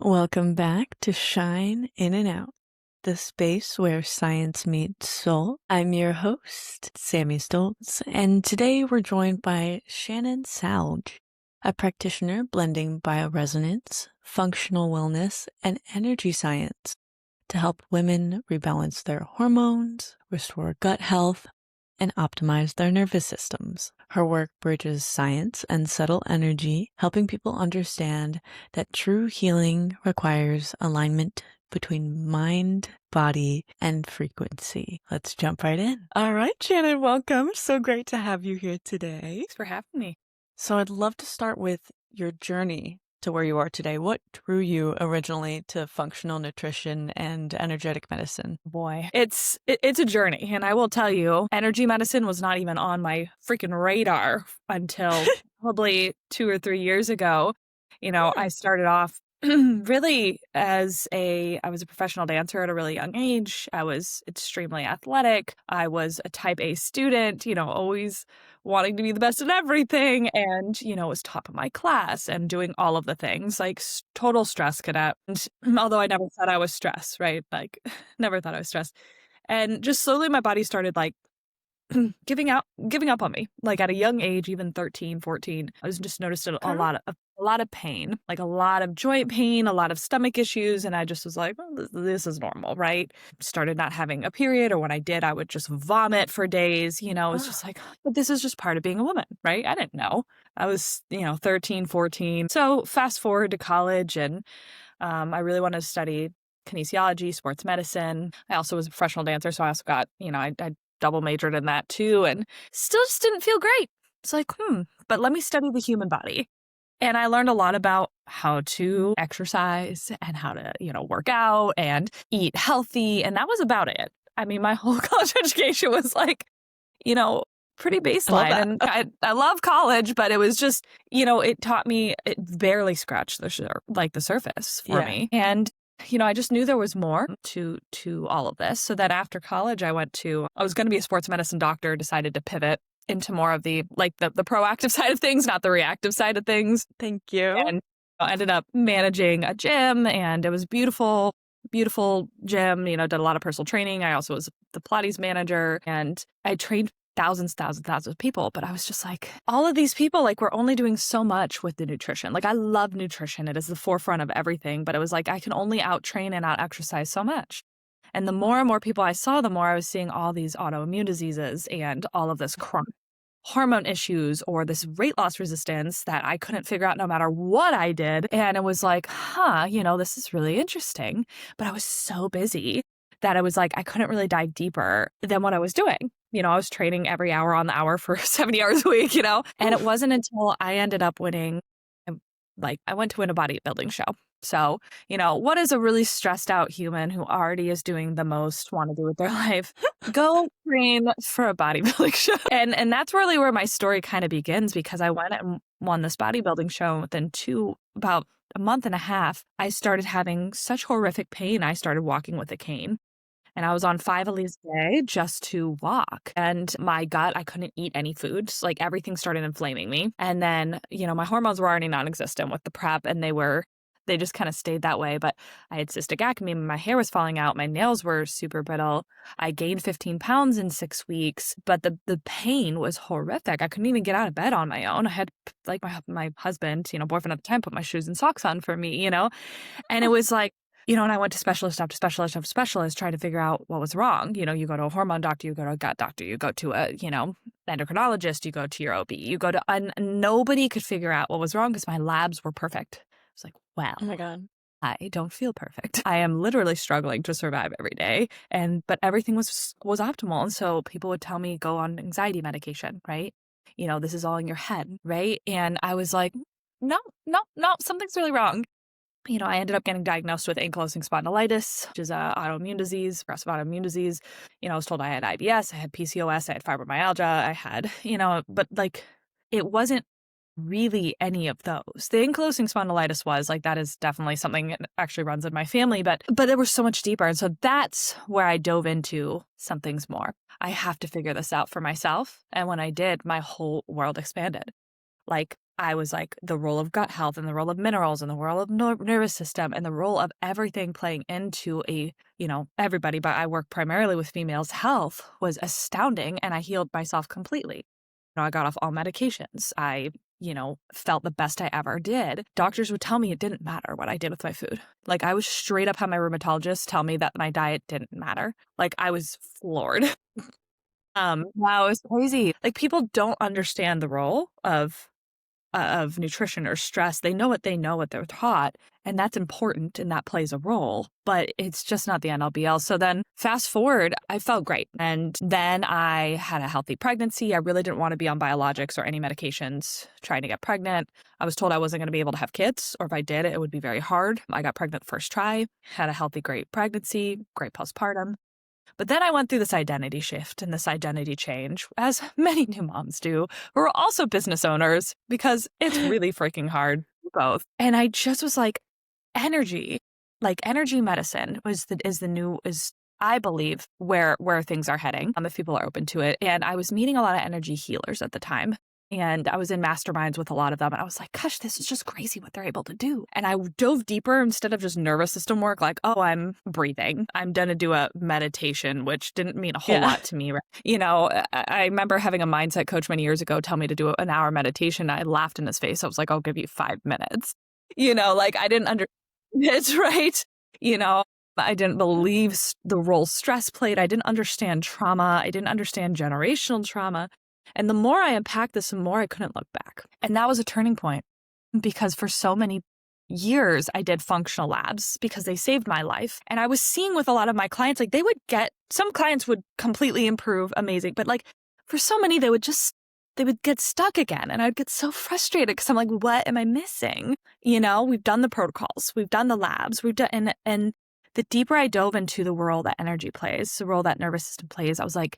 Welcome back to Shine In and Out, the space where science meets soul. I'm your host, Sammy Stoltz, and today we're joined by Shannon Salge, a practitioner blending bioresonance, functional wellness, and energy science to help women rebalance their hormones, restore gut health, and optimize their nervous systems. Her work bridges science and subtle energy, helping people understand that true healing requires alignment between mind, body, and frequency. Let's jump right in. All right, Shannon, welcome. So great to have you here today. Thanks for having me. So I'd love to start with your journey to where you are today. What drew you originally to functional nutrition and energetic medicine? Boy, it's a journey, and I will tell you, energy medicine was not even on my freaking radar until probably 2 or 3 years ago. I started off really I was a professional dancer at a really young age. I was extremely athletic. I was a type A student, always wanting to be the best at everything, and, was top of my class and doing all of the things, like total stress cadet. And although I never thought I was stressed, right? Like, never thought I was stressed. And just slowly my body started like giving up on me. Like at a young age, even 13, 14, I was just noticed a lot of pain, like a lot of joint pain, a lot of stomach issues. And I just was like, well, this is normal, right? Started not having a period, or when I did, I would just vomit for days. It was just like, but this is just part of being a woman, right? I didn't know. I was, 13, 14. So fast forward to college, and I really wanted to study kinesiology, sports medicine. I also was a professional dancer. So I also got, I double majored in that too, and still just didn't feel great. It's like, but let me study the human body. And I learned a lot about how to exercise and how to, work out and eat healthy. And that was about it. I mean, my whole college education was like, pretty baseline. And I love college, but it was just, it taught me, it barely scratched the surface for me. And I just knew there was more to all of this. So that after college, I was going to be a sports medicine doctor, decided to pivot into more of the proactive side of things, not the reactive side of things. Thank you. And I ended up managing a gym, and it was beautiful, beautiful gym, did a lot of personal training. I also was the Pilates manager, and I trained thousands of people. But I was just like, all of these people, like, we're only doing so much with the nutrition. Like, I love nutrition. It is the forefront of everything. But it was like, I can only out-train and out-exercise so much. And the more and more people I saw, the more I was seeing all these autoimmune diseases and all of this chronic hormone issues or this weight loss resistance that I couldn't figure out no matter what I did. And it was like, this is really interesting. But I was so busy that I was like, I couldn't really dive deeper than what I was doing. I was training every hour on the hour for 70 hours a week, and it wasn't until I ended up winning, I went to win a bodybuilding show. So, what does a really stressed out human who already is doing the most want to do with their life? Go train for a bodybuilding show. And that's really where my story kind of begins, because I went and won this bodybuilding show, and within about a month and a half, I started having such horrific pain. I started walking with a cane. And I was on 5 Alees a day just to walk. And my gut, I couldn't eat any food. Just, like, everything started inflaming me. And then, my hormones were already non-existent with the prep, and they just kind of stayed that way. But I had cystic acne, my hair was falling out, my nails were super brittle. I gained 15 pounds in 6 weeks, but the pain was horrific. I couldn't even get out of bed on my own. I had, like, my husband, boyfriend at the time, put my shoes and socks on for me, and it was like, and I went to specialist after specialist after specialist trying to figure out what was wrong. You go to a hormone doctor, you go to a gut doctor, you go to a, endocrinologist, you go to your OB, and nobody could figure out what was wrong because my labs were perfect. I was like, wow. Oh my God. I don't feel perfect. I am literally struggling to survive every day. But everything was optimal. And so people would tell me, go on anxiety medication, right? This is all in your head, right? And I was like, no, something's really wrong. I ended up getting diagnosed with ankylosing spondylitis, which is an autoimmune disease, progressive autoimmune disease. I was told I had IBS, I had PCOS, I had fibromyalgia, I had, but like, it wasn't really any of those. The ankylosing spondylitis was like, that is definitely something that actually runs in my family, but it was so much deeper. And so that's where I dove into something's more. I have to figure this out for myself. And when I did, my whole world expanded. Like, I was like the role of gut health and the role of minerals and the role of nervous system and the role of everything playing into everybody, but I work primarily with females' health was astounding. And I healed myself completely. I got off all medications. I felt the best I ever did. Doctors would tell me it didn't matter what I did with my food. Like I was straight up had my rheumatologist tell me that my diet didn't matter. Like I was floored. Wow, it's crazy. Like people don't understand the role of nutrition or stress. They know what they know, what they're taught, and that's important and that plays a role, but it's just not the end all be all. So then fast forward, I felt great. And then I had a healthy pregnancy. I really didn't want to be on biologics or any medications trying to get pregnant. I was told I wasn't going to be able to have kids, or if I did, it would be very hard. I got pregnant first try, had a healthy, great pregnancy, great postpartum. But then I went through this identity shift and this identity change, as many new moms do, who are also business owners, because it's really freaking hard, both. And I just was energy, like energy medicine is I believe where things are heading, if people are open to it. And I was meeting a lot of energy healers at the time. And I was in masterminds with a lot of them. And I was like, gosh, this is just crazy what they're able to do. And I dove deeper instead of just nervous system work, like, oh, I'm breathing. I'm going to do a meditation, which didn't mean a whole lot to me. I remember having a mindset coach many years ago tell me to do an hour meditation. I laughed in his face. I was like, I'll give you 5 minutes. I didn't it's right. I didn't believe the role stress played. I didn't understand trauma. I didn't understand generational trauma. And the more I unpacked this, the more I couldn't look back. And that was a turning point because for so many years, I did functional labs because they saved my life. And I was seeing with a lot of my clients, like some clients would completely improve, amazing. But like for so many, they would get stuck again. And I'd get so frustrated because I'm like, what am I missing? We've done the protocols, we've done the labs, and the deeper I dove into the role that energy plays, the role that nervous system plays, I was like,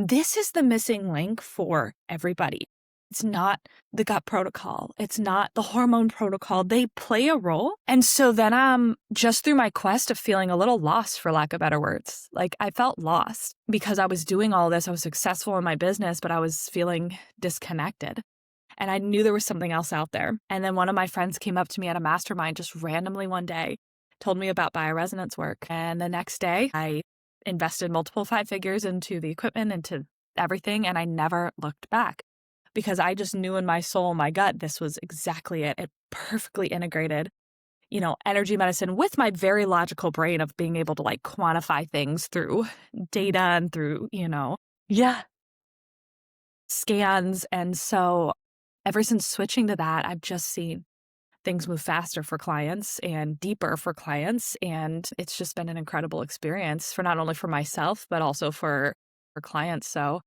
this is the missing link for everybody. It's not the gut protocol. It's not the hormone protocol. They play a role. And so then just through my quest of feeling a little lost, for lack of better words, like I felt lost because I was doing all this. I was successful in my business, but I was feeling disconnected. And I knew there was something else out there. And then one of my friends came up to me at a mastermind just randomly one day, told me about bioresonance work. And the next day I invested multiple 5 figures into the equipment, into everything, and I never looked back because I just knew in my soul, my gut, this was exactly it. It perfectly integrated, energy medicine with my very logical brain of being able to like quantify things through data and through, scans. And so ever since switching to that, I've just seen things move faster for clients and deeper for clients. And it's just been an incredible experience for not only for myself, but also for clients. So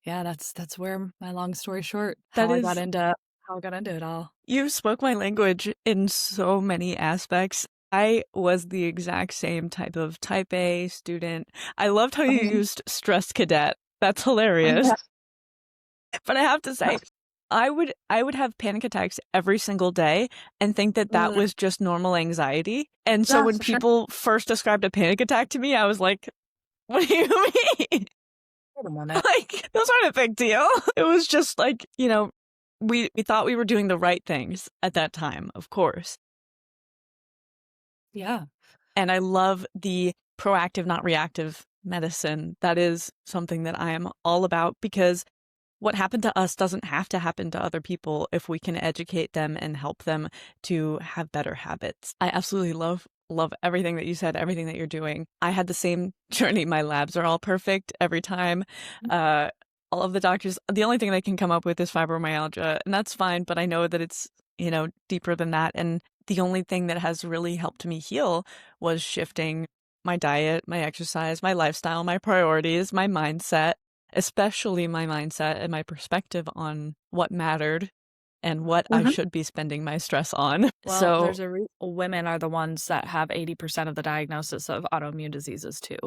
yeah, that's where my long story short, how I got into it all. You spoke my language in so many aspects. I was the exact same type A student. I loved how you used stress cadet. That's hilarious. But I have to say, I would have panic attacks every single day and think that was just normal anxiety. And so when people first described a panic attack to me, I was like, what do you mean? Wait a minute. Like, those aren't a big deal. It was just like, we thought we were doing the right things at that time, of course. Yeah. And I love the proactive, not reactive medicine. That is something that I am all about because what happened to us doesn't have to happen to other people if we can educate them and help them to have better habits. I absolutely love everything that you said, everything that you're doing. I had the same journey. My labs are all perfect every time. All of the doctors, the only thing they can come up with is fibromyalgia, and that's fine, but I know that it's, deeper than that. And the only thing that has really helped me heal was shifting my diet, my exercise, my lifestyle, my priorities, my mindset, especially my mindset and my perspective on what mattered and what I should be spending my stress on. Well, So there's women are the ones that have 80% of the diagnosis of autoimmune diseases too.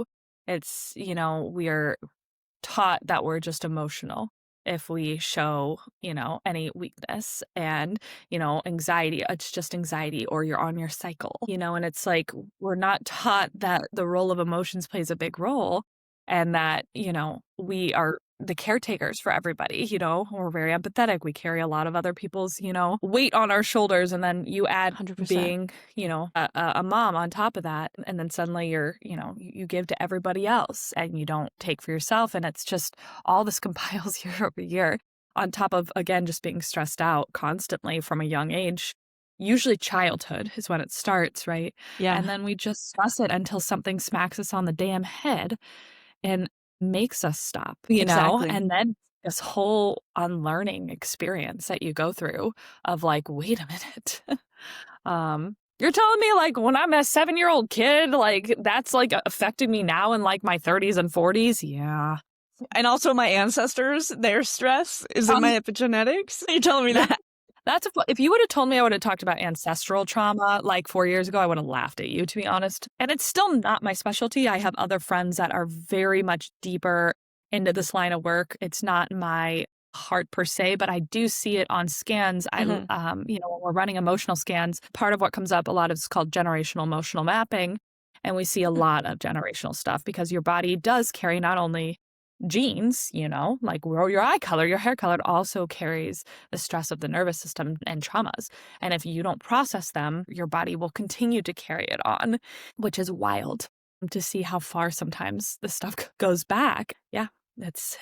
It's, we are taught that we're just emotional if we show, any weakness and, anxiety, it's just anxiety or you're on your cycle, and it's like, we're not taught that the role of emotions plays a big role and that, we are the caretakers for everybody, we're very empathetic. We carry a lot of other people's, weight on our shoulders. And then you add 100%. being, a mom on top of that. And then suddenly you give to everybody else and you don't take for yourself. And it's just all this compiles year over year on top of, again, just being stressed out constantly from a young age. Usually childhood is when it starts, right? Yeah. And then we just stress it until something smacks us on the damn head and makes us stop, Exactly. And then this whole unlearning experience that you go through of like, wait a minute. You're telling me like when I'm a 7-year-old kid, like that's like affecting me now in like my 30s and 40s? Yeah. And also my ancestors, their stress is in my epigenetics. You're telling me that? If you would have told me I would have talked about ancestral trauma like 4 years ago, I would have laughed at you, to be honest. And it's still not my specialty. I have other friends that are very much deeper into this line of work. It's not my heart per se, but I do see it on scans. When we're running emotional scans, part of what comes up a lot is called generational emotional mapping. And we see a lot of generational stuff because your body does carry not only genes, like your eye color, your hair color, it also carries the stress of the nervous system and traumas. And if you don't process them, your body will continue to carry it on, which is wild to see how far sometimes this stuff goes back. Yeah. That's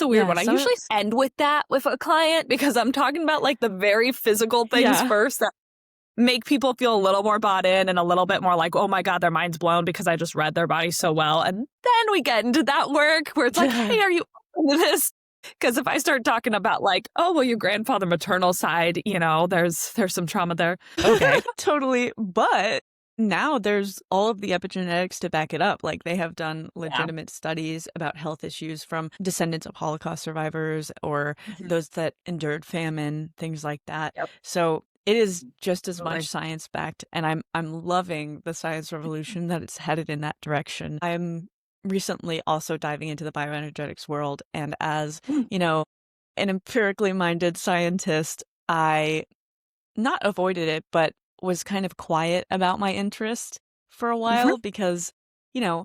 a weird one. I usually end with that with a client because I'm talking about like the very physical things first that make people feel a little more bought in and a little bit more like, oh my God, their mind's blown because I just read their body so well. And then we get into that work where it's like, hey, are you open to this? Because if I start talking about like, oh, well, your grandfather maternal side, there's some trauma there. Okay. Totally. But now there's all of the epigenetics to back it up. Like they have done legitimate studies about health issues from descendants of Holocaust survivors or those that endured famine, things like that. Yep. So it is just as much science backed, and I'm loving the science revolution that it's headed in that direction. I'm recently also diving into the bioenergetics world, and as, an empirically minded scientist, I not avoided it, but was kind of quiet about my interest for a while because,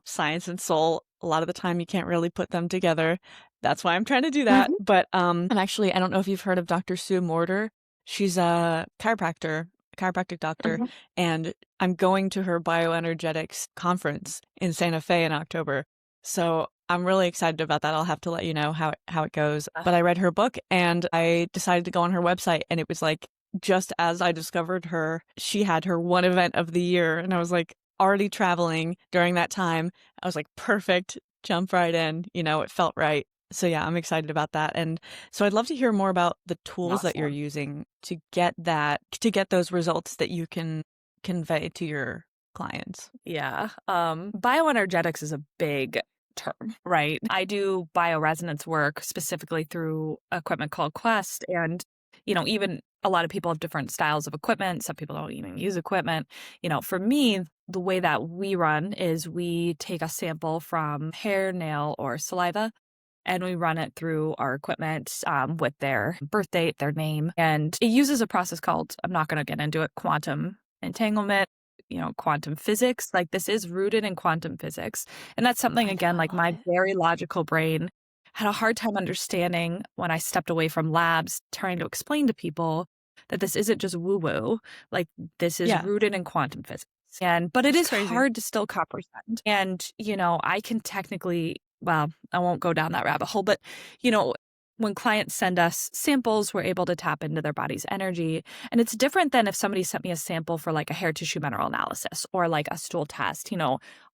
science and soul, a lot of the time you can't really put them together. That's why I'm trying to do that. But I'm actually, I don't know if you've heard of Dr. Sue Morter. She's a chiropractic doctor, and I'm going to her bioenergetics conference in Santa Fe in October. So I'm really excited about that. I'll have to let you know how it goes. But I read her book and I decided to go on her website, and it was like, just as I discovered her, she had her one event of the year, and I was like already traveling during that time. I was like, perfect, jump right in. It felt right. So yeah, I'm excited about that. And so I'd love to hear more about the tools that you're using to get those results that you can convey to your clients. Yeah. Bioenergetics is a big term, right? I do bioresonance work specifically through equipment called Quest. And, even a lot of people have different styles of equipment. Some people don't even use equipment. For me, the way that we run is we take a sample from hair, nail, or saliva, and we run it through our equipment with their birth date, their name. And it uses a process called, I'm not going to get into it, quantum entanglement, quantum physics. Like this is rooted in quantum physics. And that's something, again, like my very logical brain had a hard time understanding when I stepped away from labs, trying to explain to people that this isn't just woo-woo. Like this is rooted in quantum physics. But it is hard to still comprehend. And, I can technically, well, I won't go down that rabbit hole, but, when clients send us samples, we're able to tap into their body's energy. And it's different than if somebody sent me a sample for like a hair tissue mineral analysis or like a stool test,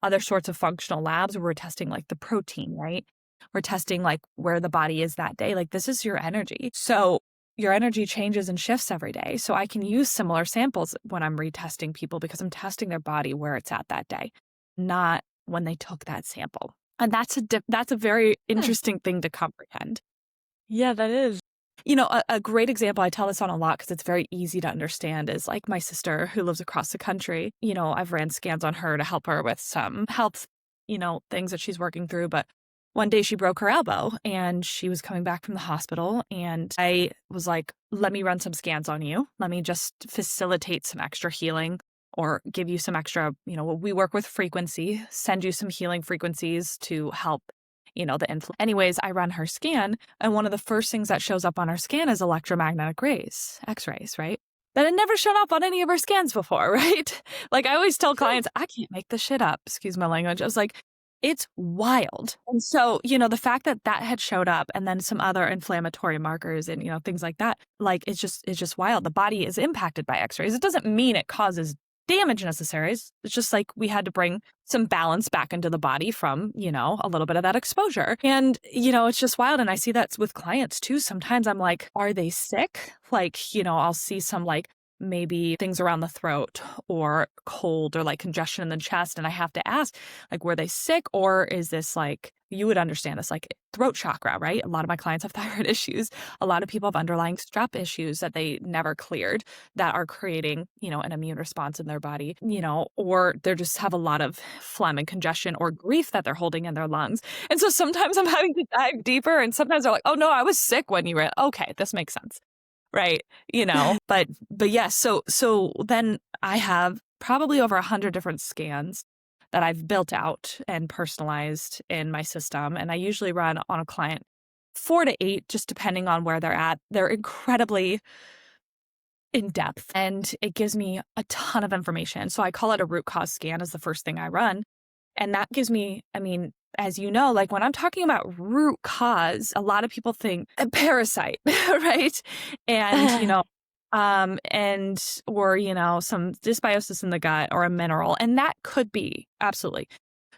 other sorts of functional labs where we're testing like the protein, right? We're testing like where the body is that day. Like this is your energy. So your energy changes and shifts every day. So I can use similar samples when I'm retesting people because I'm testing their body where it's at that day, not when they took that sample. And that's a very interesting thing to comprehend. Yeah, that is. A great example, I tell this on a lot because it's very easy to understand, is like my sister who lives across the country. I've ran scans on her to help her with some health, things that she's working through. But one day she broke her elbow and she was coming back from the hospital. And I was like, let me run some scans on you. Let me just facilitate some extra healing or give you some extra, we work with frequency, send you some healing frequencies to help Anyways, I run her scan, and one of the first things that shows up on her scan is electromagnetic rays, X-rays, right? That had never shown up on any of her scans before, right? Like I always tell clients, I can't make this shit up. Excuse my language. I was like, it's wild. And so, the fact that that had showed up and then some other inflammatory markers and, things like that, like it's just wild. The body is impacted by X-rays. It doesn't mean it causes damage necessarily. It's just like we had to bring some balance back into the body from, a little bit of that exposure. And, it's just wild. And I see that with clients too. Sometimes I'm like, are they sick? Like, I'll see some like maybe things around the throat or cold or like congestion in the chest. And I have to ask, like, were they sick, or is this like, you would understand this, like throat chakra, right? A lot of my clients have thyroid issues. A lot of people have underlying strep issues that they never cleared that are creating, an immune response in their body, or they just have a lot of phlegm and congestion or grief that they're holding in their lungs. And so sometimes I'm having to dive deeper, and sometimes they're like, oh no, I was sick when you were, okay, this makes sense. Right. But yes. So then I have probably over 100 different scans that I've built out and personalized in my system. And I usually run on a client 4 to 8, just depending on where they're at. They're incredibly in depth, and it gives me a ton of information. So I call it a root cause scan as the first thing I run. And that gives me, as you know, like when I'm talking about root cause, a lot of people think a parasite, right? And, or some dysbiosis in the gut or a mineral. And that could be, absolutely.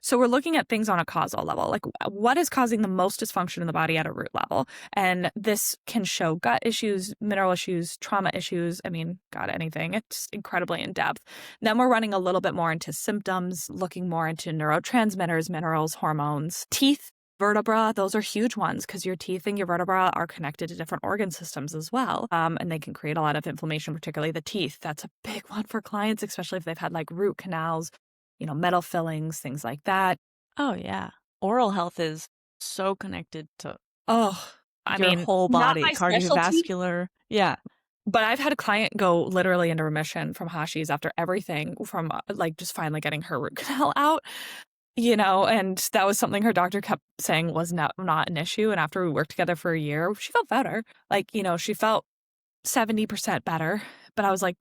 So we're looking at things on a causal level, like what is causing the most dysfunction in the body at a root level. And this can show gut issues, mineral issues, trauma issues. God, anything. It's incredibly in depth. Then we're running a little bit more into symptoms, looking more into neurotransmitters, minerals, hormones, teeth, vertebra. Those are huge ones because your teeth and your vertebra are connected to different organ systems as well. And they can create a lot of inflammation, particularly the teeth. That's a big one for clients, especially if they've had like root canals, metal fillings, things like that. Oh, yeah. Oral health is so connected to your whole not body, my specialty, cardiovascular. Yeah. But I've had a client go literally into remission from Hashis after everything from like just finally getting her root canal out, and that was something her doctor kept saying was not an issue. And after we worked together for a year, she felt better. Like, she felt 70% better. But I was like,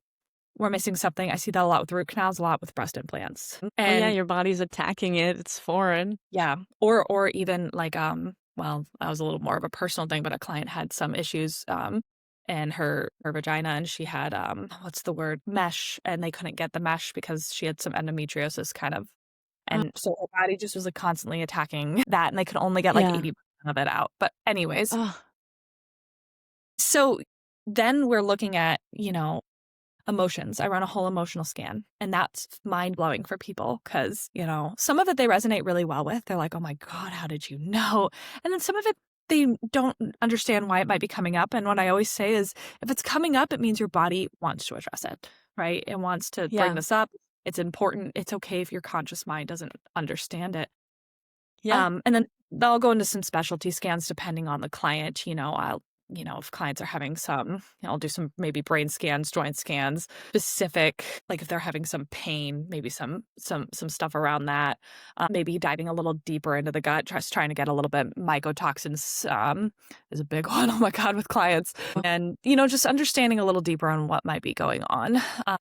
we're missing something. I see that a lot with root canals, a lot with breast implants. And yeah, your body's attacking it. It's foreign. Yeah. Or even like, well, that was a little more of a personal thing, but a client had some issues in her vagina, and she had, what's the word? Mesh. And they couldn't get the mesh because she had some endometriosis kind of. And so her body just was like constantly attacking that, and they could only get like 80% of it out. But anyways, so then we're looking at, emotions. I run a whole emotional scan, and that's mind blowing for people because, some of it they resonate really well with. They're like, oh my God, how did you know? And then some of it, they don't understand why it might be coming up. And what I always say is if it's coming up, it means your body wants to address it, right? It wants to bring this up. It's important. It's okay if your conscious mind doesn't understand it. Yeah. And then I'll go into some specialty scans depending on the client. If clients are having some, I'll do some maybe brain scans, joint scans, specific, like if they're having some pain, maybe some stuff around that. Maybe diving a little deeper into the gut, just trying to get a little bit mycotoxins is a big one. Oh my God, with clients. And, just understanding a little deeper on what might be going on.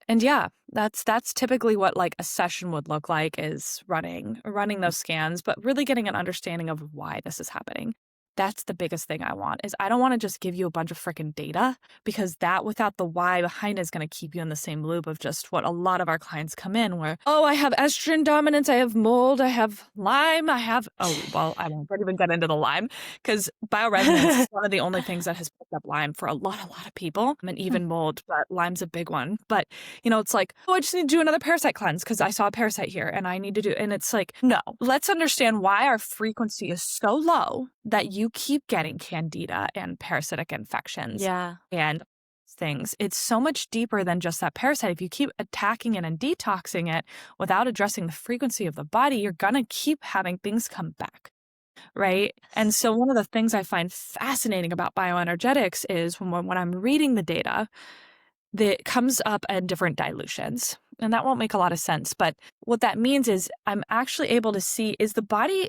And yeah, that's typically what like a session would look like, is running those scans, but really getting an understanding of why this is happening. That's the biggest thing I want, is I don't want to just give you a bunch of freaking data, because that without the why behind it is going to keep you in the same loop of just what a lot of our clients come in where, oh, I have estrogen dominance, I have mold, I have Lyme, I won't even get into the Lyme, because bioresonance is one of the only things that has picked up Lyme for a lot of people, and even mold, but Lyme's a big one. But, it's like, oh, I just need to do another parasite cleanse because I saw a parasite here and I need to do, and it's like, no, let's understand why our frequency is so low that you keep getting candida and parasitic infections and things. It's so much deeper than just that parasite. If you keep attacking it and detoxing it without addressing the frequency of the body, you're going to keep having things come back, right? And so one of the things I find fascinating about bioenergetics is when I'm reading the data, that comes up in different dilutions. And that won't make a lot of sense. But what that means is I'm actually able to see, is the body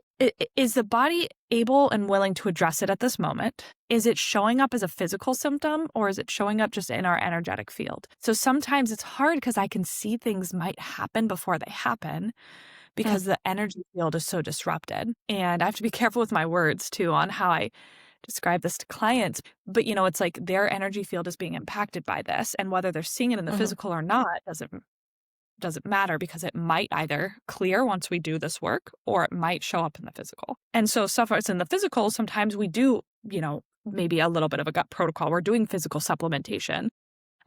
able and willing to address it at this moment? Is it showing up as a physical symptom, or is it showing up just in our energetic field? So sometimes it's hard because I can see things might happen before they happen because the energy field is so disrupted. And I have to be careful with my words too on how I describe this to clients. But, it's like their energy field is being impacted by this. And whether they're seeing it in the physical or not doesn't matter, because it might either clear once we do this work, or it might show up in the physical. And so stuff that's in the physical, sometimes we do, maybe a little bit of a gut protocol. We're doing physical supplementation.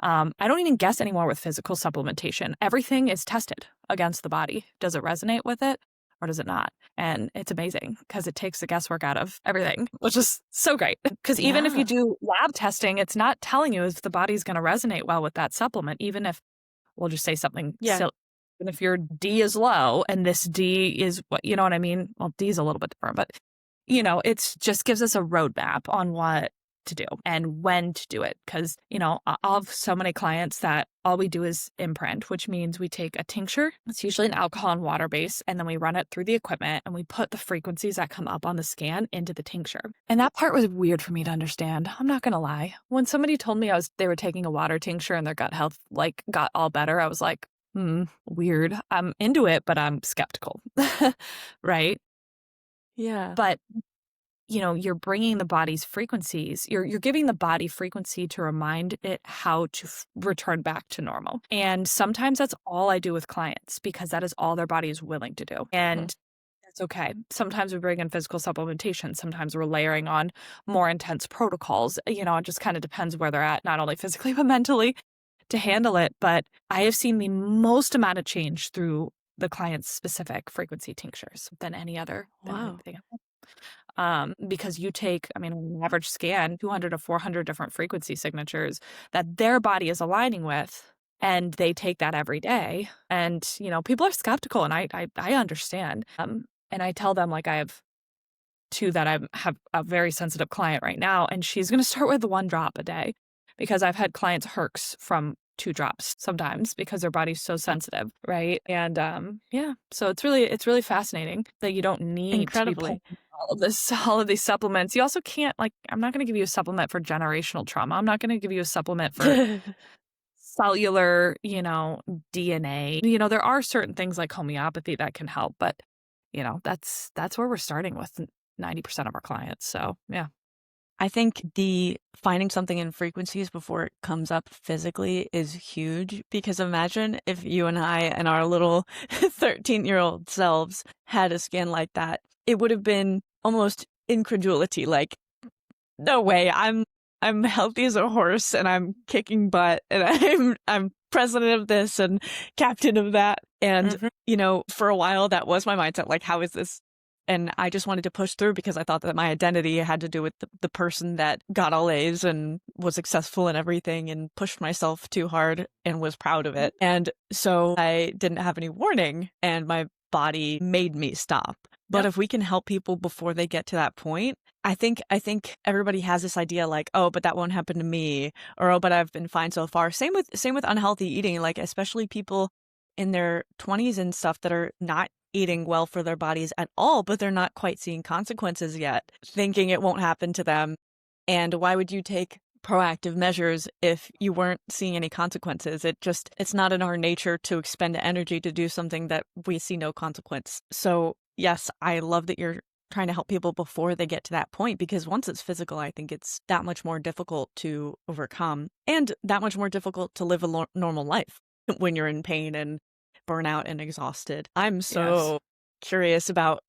I don't even guess anymore with physical supplementation. Everything is tested against the body. Does it resonate with it, or does it not? And it's amazing because it takes the guesswork out of everything, which is so great. Because even if you do lab testing, it's not telling you if the body's going to resonate well with that supplement, even if we'll just say something silly. Even if your D is low and this D is what, you know what I mean? Well, D is a little bit different, but it's just gives us a roadmap on what to do and when to do it. Because, I'll have so many clients that all we do is imprint, which means we take a tincture. It's usually an alcohol and water base, and then we run it through the equipment and we put the frequencies that come up on the scan into the tincture. And that part was weird for me to understand. I'm not going to lie. When somebody told me they were taking a water tincture and their gut health got all better, I was like, weird. I'm into it, but I'm skeptical. Right? Yeah. But you're bringing the body's frequencies, you're giving the body frequency to remind it how to return back to normal. And sometimes that's all I do with clients, because that is all their body is willing to do. And that's okay. Sometimes we bring in physical supplementation. Sometimes we're layering on more intense protocols. It just kind of depends where they're at, not only physically, but mentally, to handle it. But I have seen the most amount of change through the client's specific frequency tinctures than any other. Wow. Because you take, on an average scan, 200 to 400 different frequency signatures that their body is aligning with, and they take that every day. And, people are skeptical, and I understand. And I tell them, I have two that I have a very sensitive client right now, and she's going to start with 1 drop a day, because I've had clients herx from 2 drops sometimes because their body's so sensitive, right? And so it's really fascinating that you don't need to be pulling all of these supplements. You also can't, I'm not going to give you a supplement for generational trauma. I'm not going to give you a supplement for cellular, DNA. There are certain things like homeopathy that can help, but that's where we're starting with 90% of our clients. So yeah. I think the finding something in frequencies before it comes up physically is huge, because imagine if you and I and our little 13-year-old selves had a scan like that. It would have been almost incredulity, no way, I'm healthy as a horse and I'm kicking butt and I'm president of this and captain of that. And, for a while that was my mindset, how is this? And I just wanted to push through because I thought that my identity had to do with the person that got all A's and was successful in everything, and pushed myself too hard and was proud of it. And so I didn't have any warning, and my body made me stop. But if we can help people before they get to that point, I think everybody has this idea oh, but that won't happen to me, or oh, but I've been fine so far. Same with unhealthy eating, especially people in their 20s and stuff that are not eating well for their bodies at all, but they're not quite seeing consequences yet, thinking it won't happen to them. And why would you take proactive measures if you weren't seeing any consequences? It's not in our nature to expend energy to do something that we see no consequence. So yes, I love that you're trying to help people before they get to that point, because once it's physical, I think it's that much more difficult to overcome, and that much more difficult to live a normal life when you're in pain and burnout and exhausted. I'm so curious about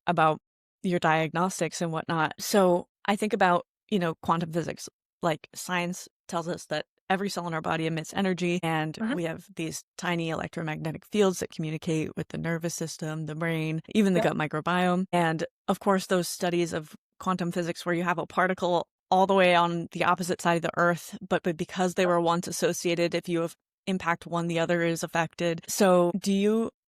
your diagnostics and whatnot. So I think about, quantum physics. Science tells us that every cell in our body emits energy, and we have these tiny electromagnetic fields that communicate with the nervous system, the brain, even the gut microbiome. And of course, those studies of quantum physics where you have a particle all the way on the opposite side of the earth, but because they were once associated, if you have impact one, the other is affected. So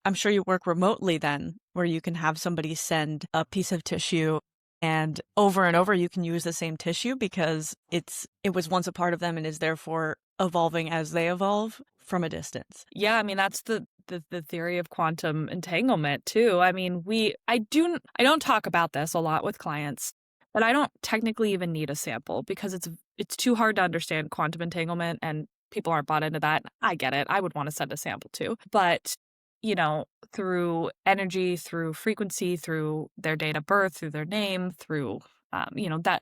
I'm sure you work remotely then, where you can have somebody send a piece of tissue, and over you can use the same tissue because it was once a part of them and is therefore evolving as they evolve from a distance. Yeah, that's the the theory of quantum entanglement too. I mean, I don't talk about this a lot with clients, but I don't technically even need a sample because it's too hard to understand quantum entanglement and people aren't bought into that. I get it. I would want to send a sample too. But, through energy, through frequency, through their date of birth, through their name, through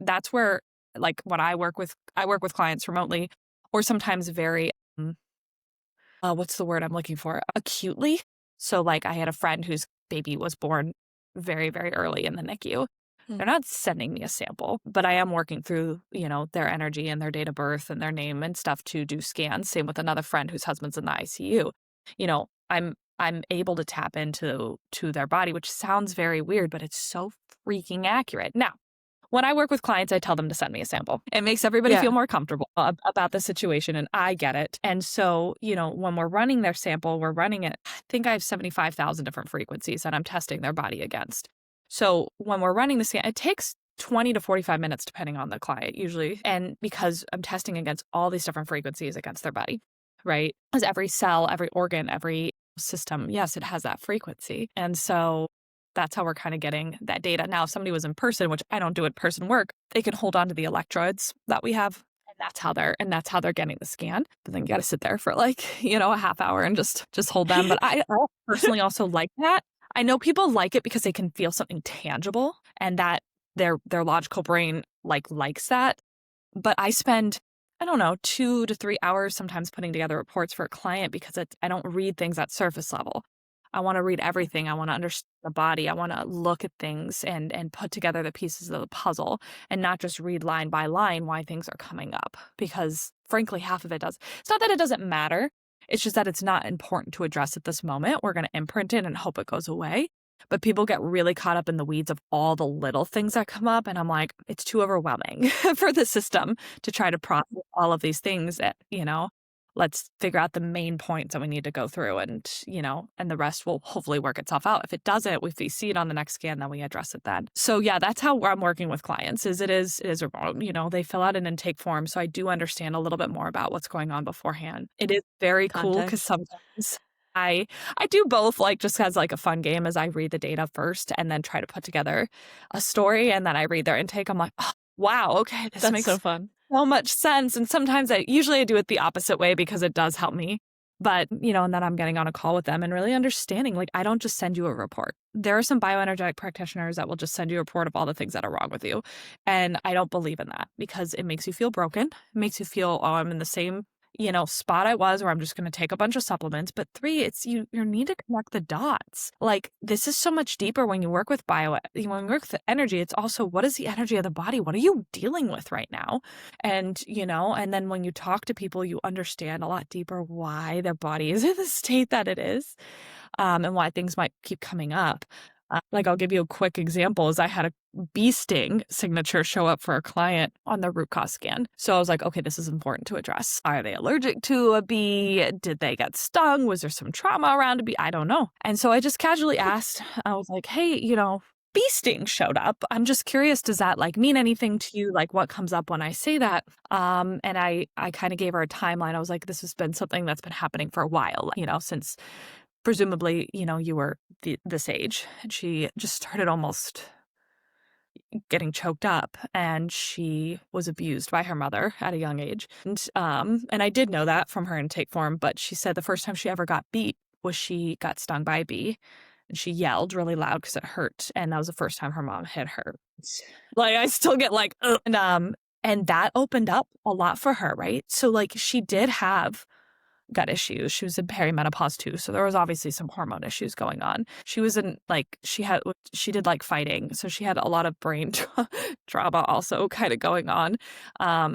that's where, like, when I work with clients remotely or sometimes very what's the word I'm looking for? Acutely. So, like, I had a friend whose baby was born very, very early in the NICU. They're not sending me a sample, but I am working through, their energy and their date of birth and their name and stuff to do scans. Same with another friend whose husband's in the ICU. I'm able to tap into their body, which sounds very weird, but it's so freaking accurate. Now, when I work with clients, I tell them to send me a sample. It makes everybody feel more comfortable about the situation, and I get it. And so, when we're running their sample, we're running it. I think I have 75,000 different frequencies that I'm testing their body against. So when we're running the scan, it takes 20 to 45 minutes, depending on the client, usually. And because I'm testing against all these different frequencies against their body, right? Because every cell, every organ, every system, yes, it has that frequency. And so that's how we're kind of getting that data. Now, if somebody was in person, which I don't do in-person work, they can hold on to the electrodes that we have. And that's how they're getting the scan. But then you got to sit there for like, a half hour and just hold them. But I personally also like that. I know people like it because they can feel something tangible and that their logical brain likes that. But I spend, I don't know, 2 to 3 hours sometimes putting together reports for a client because I don't read things at surface level. I want to read everything. I want to understand the body. I want to look at things and put together the pieces of the puzzle and not just read line by line why things are coming up. Because frankly, half of it does. It's not that it doesn't matter. It's just that it's not important to address at this moment. We're going to imprint it and hope it goes away. But people get really caught up in the weeds of all the little things that come up. And I'm like, it's too overwhelming for the system to try to process all of these things that, let's figure out the main points that we need to go through and the rest will hopefully work itself out. If it doesn't, if we see it on the next scan, then we address it then. So yeah, that's how I'm working with clients it is remote. They fill out an intake form. So I do understand a little bit more about what's going on beforehand. It is very cool because sometimes I do both, like just as like a fun game as I read the data first and then try to put together a story and then I read their intake. I'm like, oh, wow, okay, this makes so fun. So much sense. And sometimes I do it the opposite way because it does help me. But, and then I'm getting on a call with them and really understanding, like, I don't just send you a report. There are some bioenergetic practitioners that will just send you a report of all the things that are wrong with you. And I don't believe in that because it makes you feel broken. It makes you feel, oh, I'm in the same spot I was where I'm just going to take a bunch of supplements. But 3, it's you need to connect the dots. Like this is so much deeper when you work with when you work with energy. It's also, what is the energy of the body? What are you dealing with right now? And, and then when you talk to people, you understand a lot deeper why their body is in the state that it is, and why things might keep coming up. Like I'll give you a quick example is I had a bee sting signature show up for a client on their root cause scan. So I was like, okay, this is important to address. Are they allergic to a bee? Did they get stung? Was there some trauma around a bee? I don't know. And so I just casually asked, I was like, hey, bee sting showed up. I'm just curious, does that mean anything to you? Like what comes up when I say that? And I kind of gave her a timeline. I was like, this has been something that's been happening for a while, since presumably, you were this age. And she just started almost getting choked up, and she was abused by her mother at a young age. And I did know that from her intake form, but she said the first time she ever got beat was she got stung by a bee. And she yelled really loud because it hurt. And that was the first time her mom hit her. Like, I still get like, ugh. And that opened up a lot for her, right? So like she did have gut issues. She was in perimenopause too. So there was obviously some hormone issues going on. She was in she did like fighting. So she had a lot of brain trauma also kind of going on.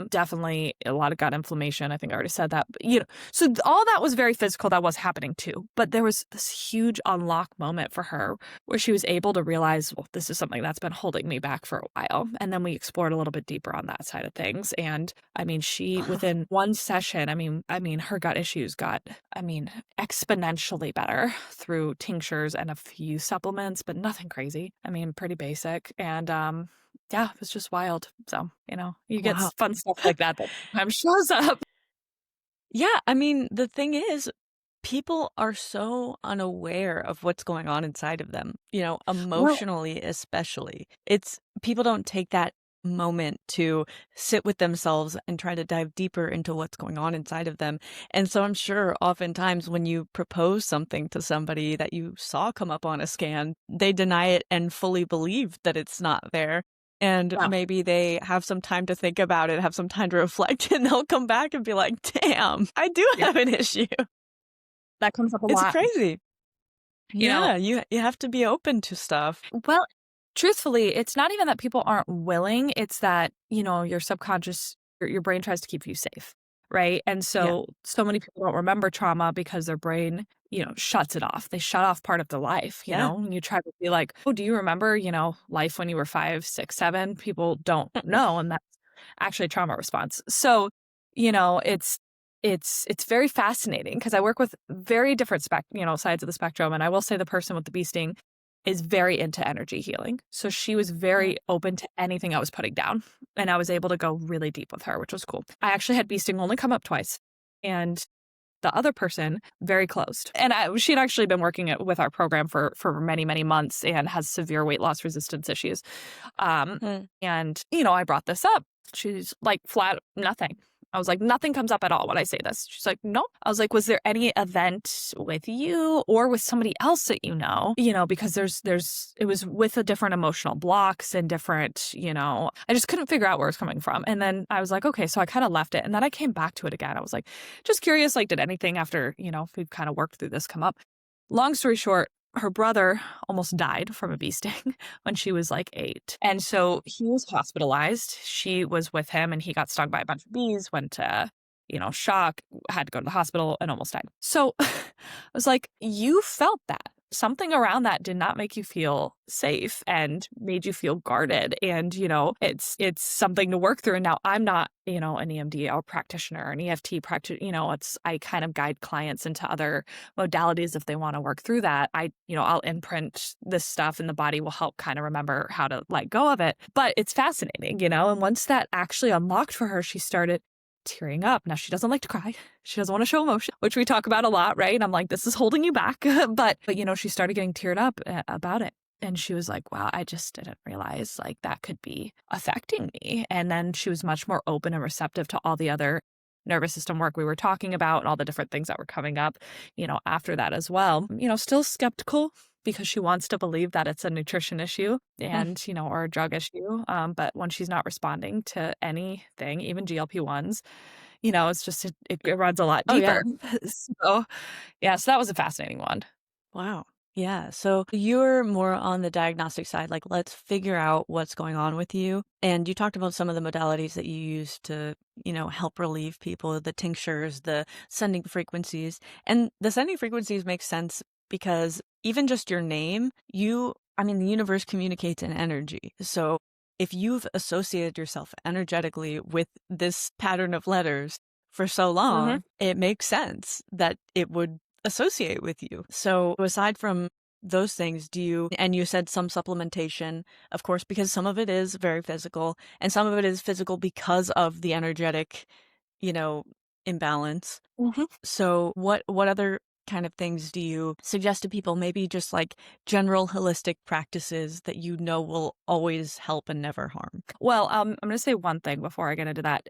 Definitely a lot of gut inflammation. I think I already said that. But, so all that was very physical. That was happening too. But there was this huge unlock moment for her where she was able to realize, well, this is something that's been holding me back for a while. And then we explored a little bit deeper on that side of things. And I mean, she, within one session, I mean, her gut issues got, exponentially better through tinctures and a few supplements, but nothing crazy. I mean, pretty basic. And yeah, it was just wild. So, you get fun stuff like that sometimes shows up. Yeah, I mean, the thing is, people are so unaware of what's going on inside of them, Well, emotionally especially. It's people don't take that moment to sit with themselves and try to dive deeper into what's going on inside of them. And so I'm sure oftentimes when you propose something to somebody that you saw come up on a scan, they deny it and fully believe that it's not there. And yeah, maybe they have some time to think about it, have some time to reflect, and they'll come back and be like, damn, I do yeah, have an issue. that comes up a It's lot. crazy. You know, Yeah, you have to be open to stuff. well, truthfully, it's not even that people aren't willing, it's that, your subconscious your brain tries to keep you safe, right? And Yeah. so many people don't remember trauma because their brain, shuts it off. They shut off part of their life, Yeah. and you try to be like, "Oh, do you remember, life when you were 5, 6, 7?" People don't know, and that's actually a trauma response. So, it's very fascinating because I work with very different sides of the spectrum, and I will say the person with the bee sting is very into energy healing. So she was Mm. very open to anything I was putting down, and I was able to go really deep with her, which was cool. I actually had bee sting only come up twice, and the other person very closed. And she'd actually been working with our program for many, many months and has severe weight loss resistance issues. Um, Mm. and, I brought this up. She's like, flat, nothing. I was like, nothing comes up at all when I say this. She's like, no. I was like, was there any event with you or with somebody else that you know? Because it was with a different emotional blocks and different, I just couldn't figure out where it was coming from. And then I was like, okay, so I kind of left it. And then I came back to it again. I was like, just curious, like, did anything after, we've kind of worked through this come up? Long story short, her brother almost died from a bee sting when she was like 8. And so he was hospitalized. She was with him and he got stung by a bunch of bees, went to, shock, had to go to the hospital and almost died. So I was like, you felt that. Something around that did not make you feel safe and made you feel guarded. And, it's something to work through. And now I'm not, an EMDR practitioner, an EFT practitioner, I kind of guide clients into other modalities if they want to work through that. I'll imprint this stuff and the body will help kind of remember how to let go of it. But it's fascinating, and once that actually unlocked for her, she started tearing up. Now she doesn't like to cry. She doesn't want to show emotion, which we talk about a lot, right? I'm like, this is holding you back. but she started getting teared up about it. And she was like, wow, I just didn't realize like that could be affecting me. And then she was much more open and receptive to all the other nervous system work we were talking about and all the different things that were coming up, after that as well. Still skeptical because she wants to believe that it's a nutrition issue Mm. and, or a drug issue. But when she's not responding to anything, even GLP-1s, it's just, it runs a lot Oh, yeah. deeper. So, yeah, so that was a fascinating one. Wow. Yeah. So you're more on the diagnostic side, like let's figure out what's going on with you. And you talked about some of the modalities that you use to, help relieve people, the tinctures, the sending frequencies. And the sending frequencies make sense because even just your name, the universe communicates in energy. So if you've associated yourself energetically with this pattern of letters for so Hmm. long, it makes sense that it would associate with you. So aside from those things, and you said some supplementation, of course, because some of it is very physical and some of it is physical because of the energetic, you know, imbalance. Hmm. So what other kind of things do you suggest to people? Maybe just like general holistic practices that will always help and never harm. Well, I'm going to say one thing before I get into that.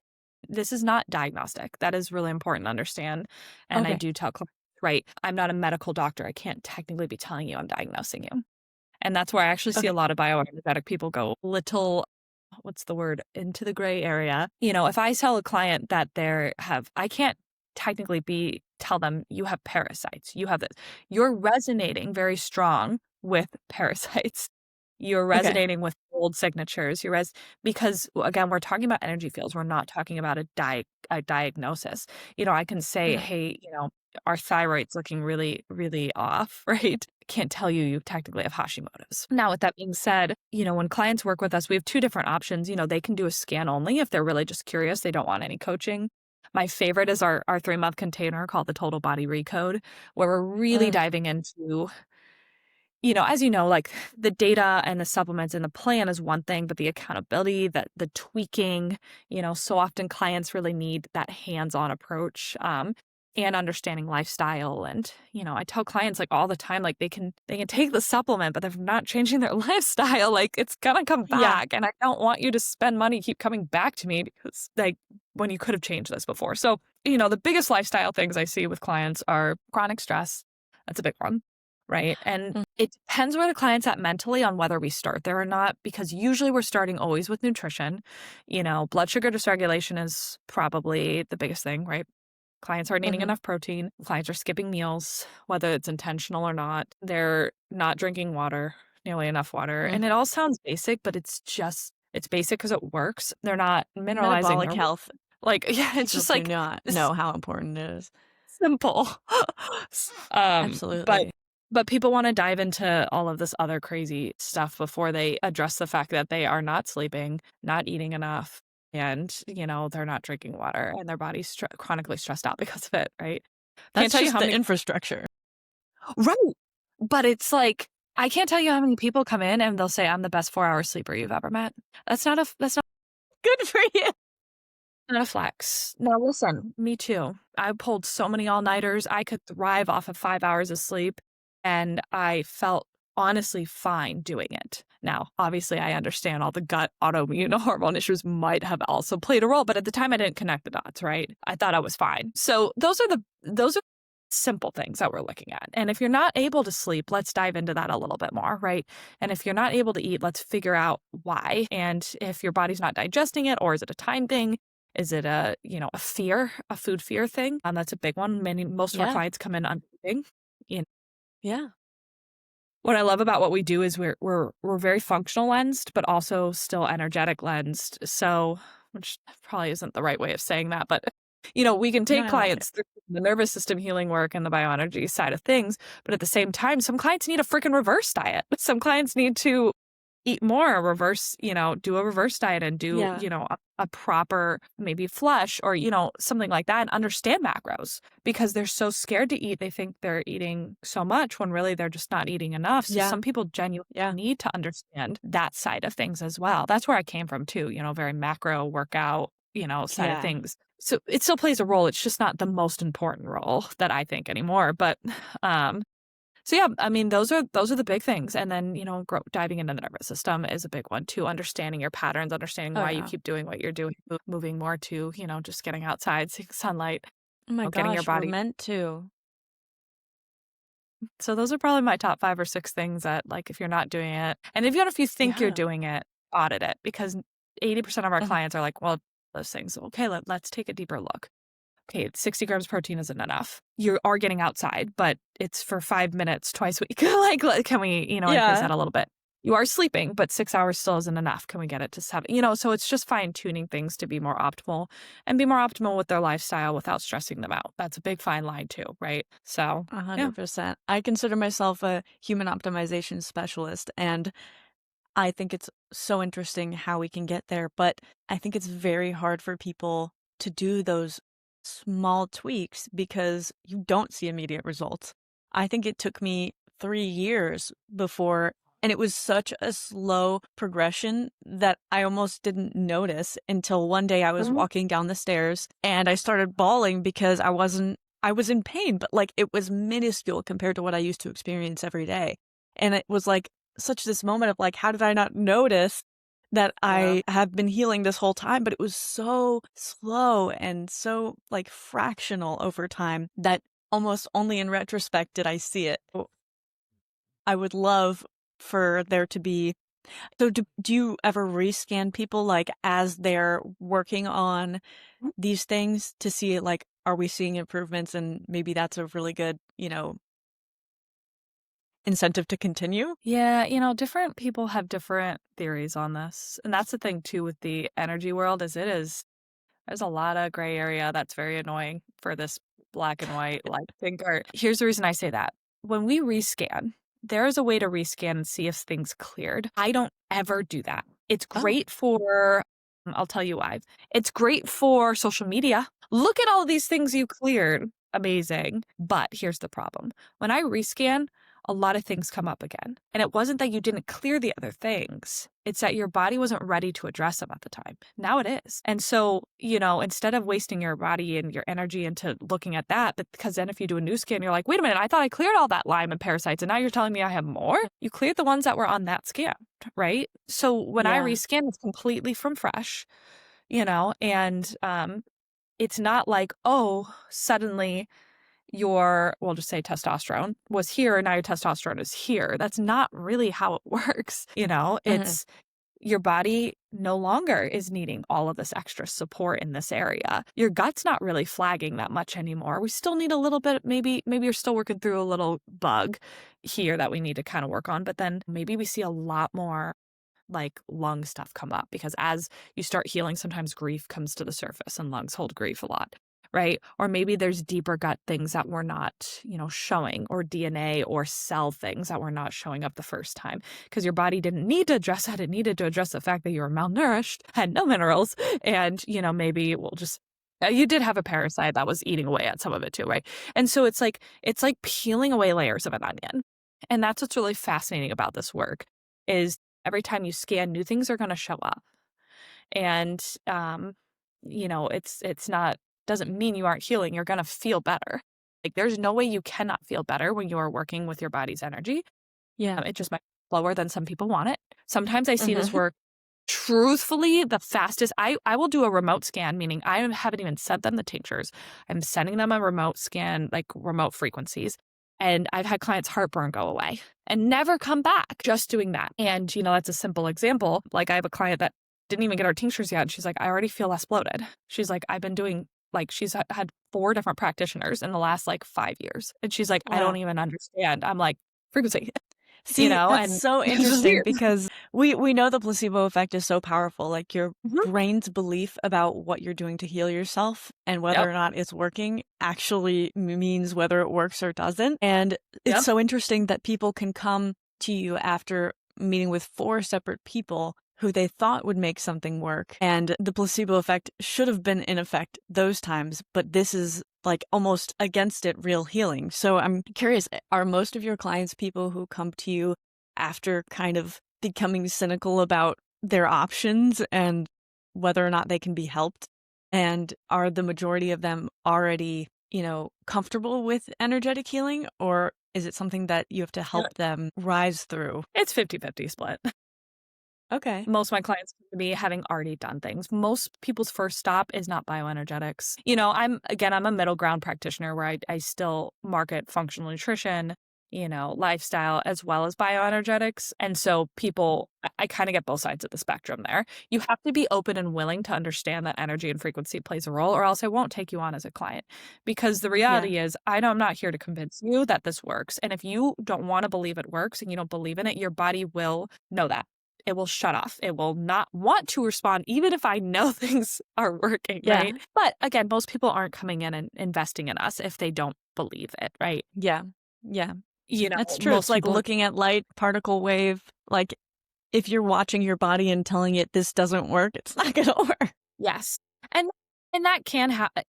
This is not diagnostic. That is really important to understand. And I Okay. do tell clients, right, I'm not a medical doctor. I can't technically be telling you I'm diagnosing you. And that's where I actually see a Okay. lot of bioenergetic people go little, what's the word, into the gray area. If I tell a client that I can't technically tell them you have parasites, you have this. You're resonating very strong with parasites. You're Okay. resonating with old signatures. Because again, we're talking about energy fields. We're not talking about a diagnosis. I can say, Mhm. hey, our thyroid's looking really, really off, right? Can't tell you technically have Hashimoto's. Now, with that being said, when clients work with us, we have two different options. They can do a scan only if they're really just curious. They don't want any coaching. My favorite is our 3-month container called the Total Body Recode, where we're really Mm. diving into as you know, like the data and the supplements and the plan is one thing, but the accountability, the tweaking, so often clients really need that hands-on approach. and understanding lifestyle. And, I tell clients like all the time, like they can take the supplement, but if they're not changing their lifestyle, like it's gonna come Yeah. back. And I don't want you to spend money, keep coming back to me because like when you could have changed this before. So, the biggest lifestyle things I see with clients are chronic stress. That's a big one. Right. And Mm. it depends where the client's at mentally on whether we start there or not, because usually we're starting always with nutrition. Blood sugar dysregulation is probably the biggest thing, right? Clients aren't eating Mhm. enough protein. Clients are skipping meals, whether it's intentional or not. They're not drinking water, nearly enough water. And it Mhm. all sounds basic, but it's basic because it works. They're not mineralizing Metabolic their health, like, yeah, it's people just do like not this know how important it is. simple. But Absolutely. people want to dive into all of this other crazy stuff before they address the fact that they are not sleeping, not eating enough, and they're not drinking water, and their body's chronically stressed out because of it. Right? Can't That's tell you just how the many. infrastructure. Right. But it's like I can't tell you how many people come in and they'll say, "I'm the best 4-hour sleeper you've ever met." That's Good for you. not a flex. Now listen, me too. I pulled so many all-nighters. I could thrive off of 5 hours of sleep, and I felt honestly fine doing it. Now, obviously, I understand all the gut autoimmune hormone issues might have also played a role, but at the time I didn't connect the dots, right? I thought I was fine. So those are simple things that we're looking at. And if you're not able to sleep, let's dive into that a little bit more, right? And if you're not able to eat, let's figure out why. And if your body's not digesting it, or is it a time thing? Is it a fear, a food fear thing? That's a big one. Most of our Yeah. clients come in unbelieving. You know, Yeah. what I love about what we do is we're very functional lensed, but also still energetic lensed. So, which probably isn't the right way of saying that, but we can No, take I like it. clients through the nervous system healing work and the bioenergy side of things, but at the same time, some clients need a freaking reverse diet. Some clients need to eat more, do a reverse diet and do, Yeah. a proper maybe flush or, something like that and understand macros because they're so scared to eat. They think they're eating so much when really they're just not eating enough. So Yeah. some people genuinely Yeah. need to understand that side of things as well. That's where I came from too, very macro workout, side of Yeah. things. So it still plays a role. It's just not the most important role that I think anymore. But so yeah, I mean, those are the big things. And then, diving into the nervous system is a big one too. Understanding your patterns, understanding Oh, why you yeah. keep doing what you're doing, moving more to, just getting outside, seeing sunlight, Oh my getting your gosh, we're body. meant to. So those are probably my top 5 or 6 things that, like, if you're not doing it, and even if you think you're Yeah. doing it, audit it because 80% of our Mhm. clients are like, well, those things. Okay, let's take a deeper look. Okay, 60 grams protein isn't enough. You are getting outside, but it's for 5 minutes twice a week. Can we, increase Yeah. that a little bit? You are sleeping, but 6 hours still isn't enough. Can we get it to 7? So it's just fine tuning things to be more optimal and be more optimal with their lifestyle without stressing them out. That's a big fine line too, right? So, yeah. 100%. I consider myself a human optimization specialist, and I think it's so interesting how we can get there, but I think it's very hard for people to do those small tweaks because you don't see immediate results. I think it took me 3 years before, and it was such a slow progression that I almost didn't notice until one day I was Mhm. walking down the stairs and I started bawling because I was in pain, but like it was minuscule compared to what I used to experience every day. And it was like, such this moment of like, how did I not notice that Yeah. I have been healing this whole time? But it was so slow and so like fractional over time that almost only in retrospect did I see it. I would love for there to be. So, do you ever rescan people like as they're working on these things to see like, are we seeing improvements? And maybe that's a really good, incentive to continue. Yeah, different people have different theories on this. And that's the thing too with the energy world is there's a lot of gray area that's very annoying for this black and white like thinker. Here's the reason I say that. When we rescan, there is a way to rescan and see if things cleared. I don't ever do that. It's Oh, great for I'll tell you why. It's great for social media. Look at all these things you cleared. Amazing. But here's the problem. When I rescan, a lot of things come up again. And it wasn't that you didn't clear the other things. It's that your body wasn't ready to address them at the time. Now it is. And so, instead of wasting your body and your energy into looking at that, because then if you do a new scan, you're like, wait a minute, I thought I cleared all that Lyme and parasites. And now you're telling me I have more? You cleared the ones that were on that scan, right? So when I Yeah. rescan, it's completely from fresh, and it's not like, oh, suddenly we'll just say testosterone was here and now your testosterone is here. That's not really how it works. Mhm. It's your body no longer is needing all of this extra support in this area. Your gut's not really flagging that much anymore. We still need a little bit, maybe you're still working through a little bug here that we need to kind of work on, but then maybe we see a lot more like lung stuff come up because as you start healing, sometimes grief comes to the surface and lungs hold grief a lot, right? Or maybe there's deeper gut things that we're not, showing, or DNA or cell things that were not showing up the first time because your body didn't need to address that. It needed to address the fact that you were malnourished, had no minerals, and, maybe we'll just you did have a parasite that was eating away at some of it too, right? And so it's like peeling away layers of an onion. And that's what's really fascinating about this work is every time you scan, new things are going to show up. And, it's not, doesn't mean you aren't healing. You're going to feel better. Like there's no way you cannot feel better when you are working with your body's energy. Yeah. It just might be slower than some people want it. Sometimes I see this Mhm. work truthfully the fastest. I will do a remote scan, meaning I haven't even sent them the tinctures. I'm sending them a remote scan, like remote frequencies. And I've had clients' heartburn go away and never come back just doing that. And, that's a simple example. Like I have a client that didn't even get our tinctures yet. And she's like, I already feel less bloated. She's like, I've been doing, like, she's had 4 different practitioners in the last like 5 years. And she's like, I don't Wow. even understand. I'm like, frequency, See, that's and so it's just interesting weird. because we know the placebo effect is so powerful. Like your Mhm. brain's belief about what you're doing to heal yourself and whether Yep. or not it's working actually means whether it works or doesn't. And it's Yep. so interesting that people can come to you after meeting with 4 separate people who they thought would make something work. And the placebo effect should have been in effect those times, but this is like almost against it real healing. So I'm curious, are most of your clients people who come to you after kind of becoming cynical about their options and whether or not they can be helped? And are the majority of them already, comfortable with energetic healing? Or is it something that you have to Yeah. help them rise through? It's 50-50 split. Okay. Most of my clients come to me having already done things. Most people's first stop is not bioenergetics. I'm a middle ground practitioner where I still market functional nutrition, lifestyle, as well as bioenergetics. And so I kind of get both sides of the spectrum there. You have to be open and willing to understand that energy and frequency plays a role, or else I won't take you on as a client. Because the Yeah. reality is, I know I'm not here to convince you that this works. And if you don't want to believe it works and you don't believe in it, your body will know that. It will shut off. It will not want to respond, even if I know things are working, Yeah. right? But again, most people aren't coming in and investing in us if they don't believe it, right? Yeah. Yeah. That's true. It's Most like people, looking at light, particle wave. Like if you're watching your body and telling it this doesn't work, it's not going to work. yes. And that can happen.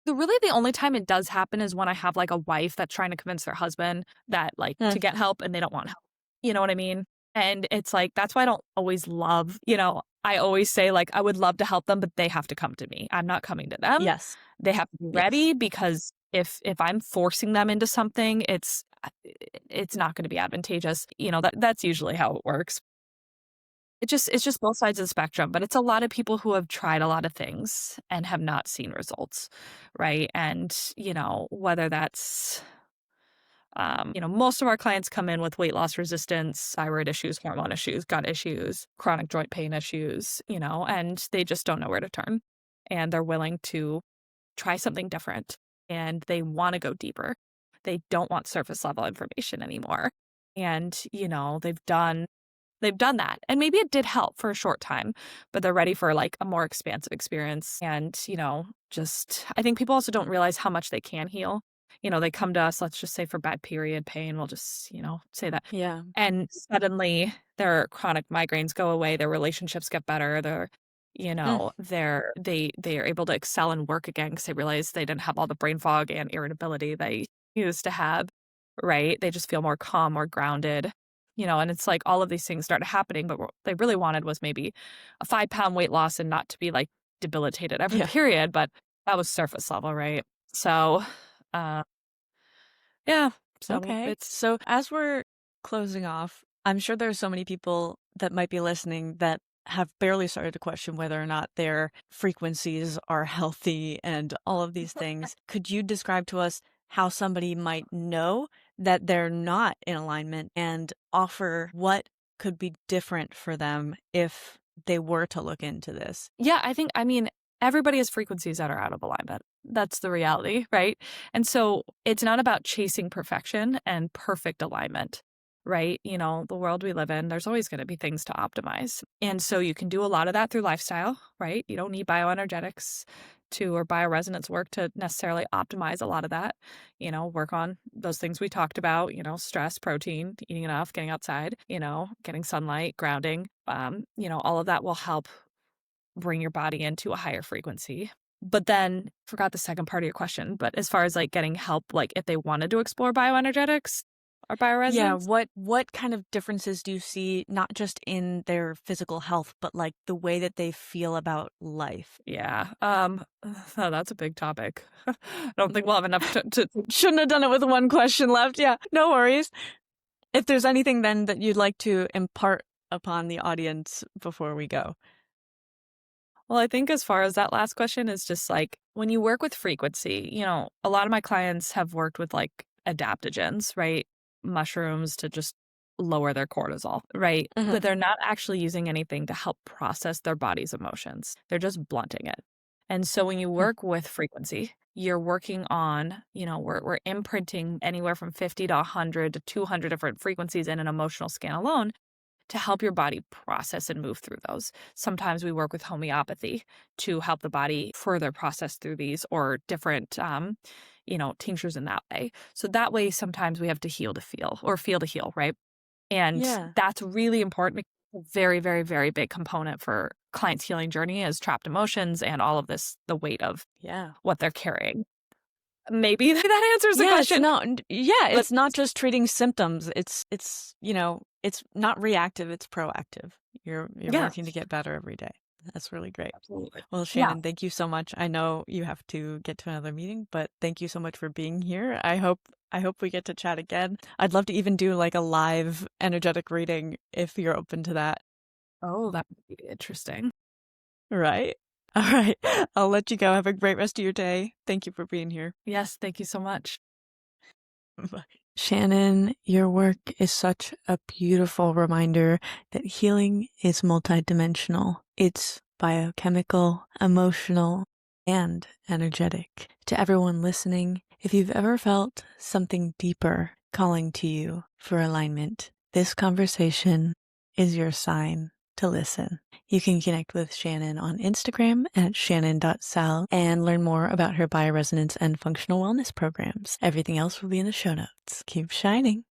Really, the only time it does happen is when I have like a wife that's trying to convince their husband that like Huh. to get help and they don't want help. You know what I mean? And it's like, that's why I don't always love, I always say like, I would love to help them, but they have to come to me. I'm not coming to them. Yes. They have to be Yes. ready because if I'm forcing them into something, it's not going to be advantageous. That's usually how it works. It's just both sides of the spectrum, but it's a lot of people who have tried a lot of things and have not seen results, right? And, whether that's, most of our clients come in with weight loss resistance, thyroid issues, hormone issues, gut issues, chronic joint pain issues, and they just don't know where to turn. And they're willing to try something different and they want to go deeper. They don't want surface level information anymore. And, they've done that. And maybe it did help for a short time, but they're ready for like a more expansive experience. And, just I think people also don't realize how much they can heal. They come to us, let's just say for bad period pain, we'll just, say that. Yeah. And suddenly their chronic migraines go away, their relationships get better, Mm. they are able to excel and work again because they realize they didn't have all the brain fog and irritability they used to have. right? They just feel more calm, more grounded, and it's like all of these things started happening, but what they really wanted was maybe a 5-pound weight loss and not to be like debilitated every Yeah. period, but that was surface level, right? So, uh, yeah, so Okay. it's So as we're closing off, I'm sure there's so many people that might be listening that have barely started to question whether or not their frequencies are healthy and all of these things. Could you describe to us how somebody might know that they're not in alignment and offer what could be different for them if they were to look into this? Yeah, I mean, everybody has frequencies that are out of alignment. That's the reality, right? And so it's not about chasing perfection and perfect alignment, right? The world we live in, there's always going to be things to optimize. And so you can do a lot of that through lifestyle, right? You don't need bioenergetics or bioresonance work to necessarily optimize a lot of that. Work on those things we talked about, stress, protein, eating enough, getting outside, getting sunlight, grounding. All of that will help bring your body into a higher frequency. But then forgot the second part of your question, but as far as like getting help, like if they wanted to explore bioenergetics or Yeah, bioresonance, what kind of differences do you see not just in their physical health, but like the way that they feel about life? yeah, oh, that's a big topic. I don't think we'll have enough to Shouldn't have done it with one question left. Yeah, no worries. If there's anything then that you'd like to impart upon the audience before we go. Well, I think as far as that last question is just like when you work with frequency, a lot of my clients have worked with like adaptogens, right? Mushrooms to just lower their cortisol, right? Mhm. But they're not actually using anything to help process their body's emotions. They're just blunting it. And so when you Mm. work with frequency, you're working on, we're imprinting anywhere from 50 to 100 to 200 different frequencies in an emotional scan alone to help your body process and move through those. Sometimes we work with homeopathy to help the body further process through these or different, tinctures in that way. So that way, sometimes we have to heal to feel or feel to heal, right? And Yeah. that's really important. A very, very, very big component for clients' healing journey is trapped emotions and all of this, the weight of Yeah. what they're carrying. Maybe that answers the Yeah, it's question. not yeah, But it's not just treating symptoms. It's not reactive, it's proactive. You're yeah, working to get better every day. That's really great. absolutely. Well, Yeah. Shannon, thank you so much. I know you have to get to another meeting, but thank you so much for being here. I hope we get to chat again. I'd love to even do like a live energetic reading if you're open to that. Oh, that would be interesting. Right? All right. I'll let you go. Have a great rest of your day. Thank you for being here. Yes, thank you so much. Bye. Shannon, your work is such a beautiful reminder that healing is multidimensional. It's biochemical, emotional, and energetic. To everyone listening, if you've ever felt something deeper calling to you for alignment, this conversation is your sign to listen. You can connect with Shannon on Instagram at shannon.sal and learn more about her bioresonance and functional wellness programs. Everything else will be in the show notes. Keep shining.